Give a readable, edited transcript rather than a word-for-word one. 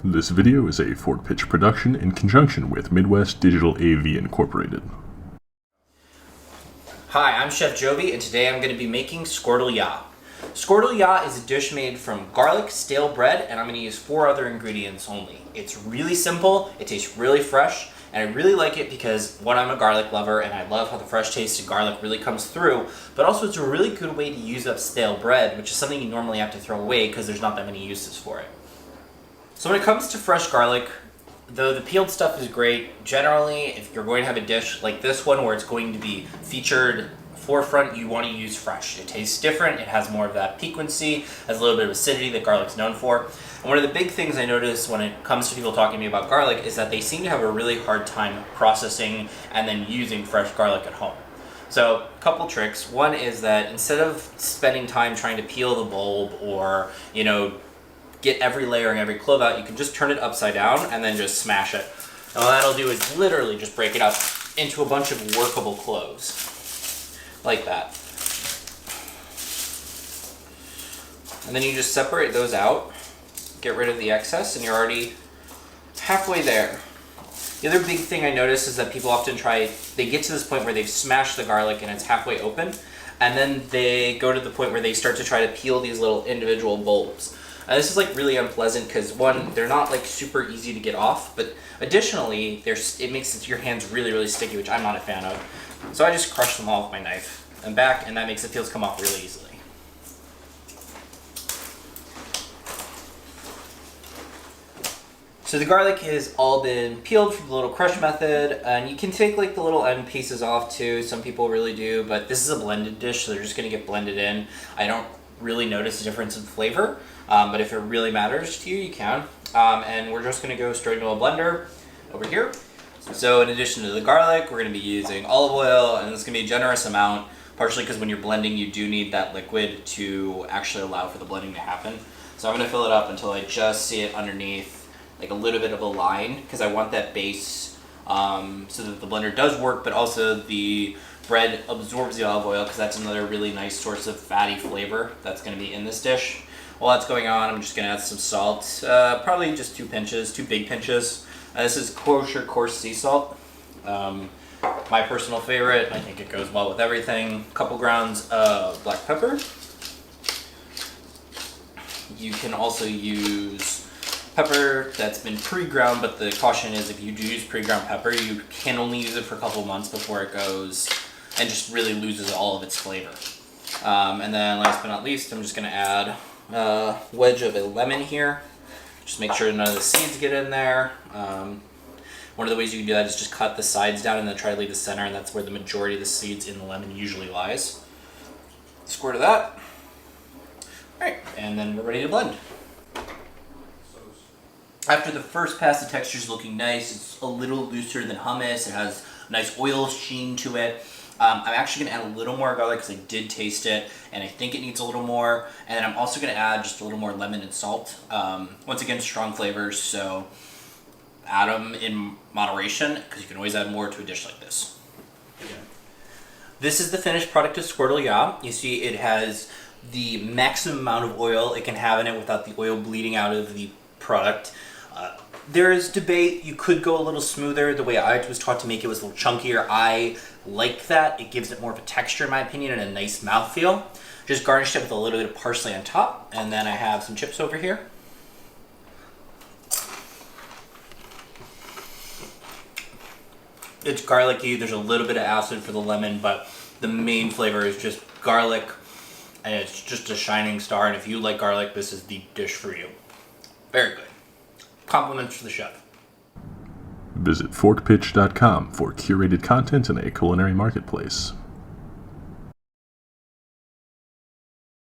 This video is a Fort Pitch production in conjunction with Midwest Digital AV Incorporated. Hi, I'm Chef Joe V, and today I'm going to be making Scordalia. Scordalia is a dish made from garlic, stale bread, and I'm going to use 4 other ingredients only. It's really simple, it tastes really fresh, and I really like it because, one, I'm a garlic lover, and I love how the fresh taste of garlic really comes through, but also it's a really good way to use up stale bread, which is something you normally have to throw away because there's not that many uses for it. So when it comes to fresh garlic, though the peeled stuff is great, generally if you're going to have a dish like this one where it's going to be featured forefront, you want to use fresh. It tastes different, it has more of that piquancy, has a little bit of acidity that garlic's known for. And one of the big things I notice when it comes to people talking to me about garlic is that they seem to have a really hard time processing and then using fresh garlic at home. So a couple tricks. One is that instead of spending time trying to peel the bulb or, get every layer and every clove out, you can just turn it upside down and then just smash it. And what that'll do is literally just break it up into a bunch of workable cloves. Like that. And then you just separate those out, get rid of the excess, and you're already halfway there. The other big thing I notice is that people often they get to this point where they've smashed the garlic and it's halfway open, and then they go to the point where they start to try to peel these little individual bulbs. This is really unpleasant because, one, they're not super easy to get off, but additionally, it makes your hands really, really sticky, which I'm not a fan of. So I just crush them all with my knife and back, and that makes the peels come off really easily. So the garlic has all been peeled from the little crush method, and you can take the little end pieces off too. Some people really do, but this is a blended dish, so they're just going to get blended in. I don't really notice a difference in flavor, but if it really matters to you, you can. And we're just going to go straight into a blender over here. So in addition to the garlic, we're going to be using olive oil, and it's going to be a generous amount, partially because when you're blending, you do need that liquid to actually allow for the blending to happen. So I'm going to fill it up until I just see it underneath a little bit of a line, because I want that base so that the blender does work, but also the bread absorbs the olive oil, because that's another really nice source of fatty flavor that's going to be in this dish. While that's going on, I'm just going to add some salt, probably just 2 big pinches. This is kosher coarse sea salt, my personal favorite. I think it goes well with everything. A couple grounds of black pepper. You can also use pepper that's been pre-ground, but the caution is if you do use pre-ground pepper, you can only use it for a couple months before it goes and just really loses all of its flavor. And then last but not least, I'm just going to add a wedge of a lemon here. Just make sure none of the seeds get in there. One of the ways you can do that is just cut the sides down and then try to leave the center, and that's where the majority of the seeds in the lemon usually lies. Squirt of that. Alright, and then we're ready to blend. After the first pass, the texture is looking nice. It's a little looser than hummus. It has a nice oil sheen to it. I'm actually going to add a little more garlic because I did taste it, and I think it needs a little more. And then I'm also going to add just a little more lemon and salt. Once again, strong flavors, so add them in moderation because you can always add more to a dish like this. This is the finished product of Scordalia. You see it has the maximum amount of oil it can have in it without the oil bleeding out of the product. There is debate. You could go a little smoother. The way I was taught to make it was a little chunkier. I like that. It gives it more of a texture, in my opinion, and a nice mouthfeel. Just garnished it with a little bit of parsley on top, and then I have some chips over here. It's garlicky. There's a little bit of acid for the lemon, but the main flavor is just garlic, and it's just a shining star. And if you like garlic, this is the dish for you. Very good. Compliments to the chef. Visit fortpitch.com for curated content in a culinary marketplace.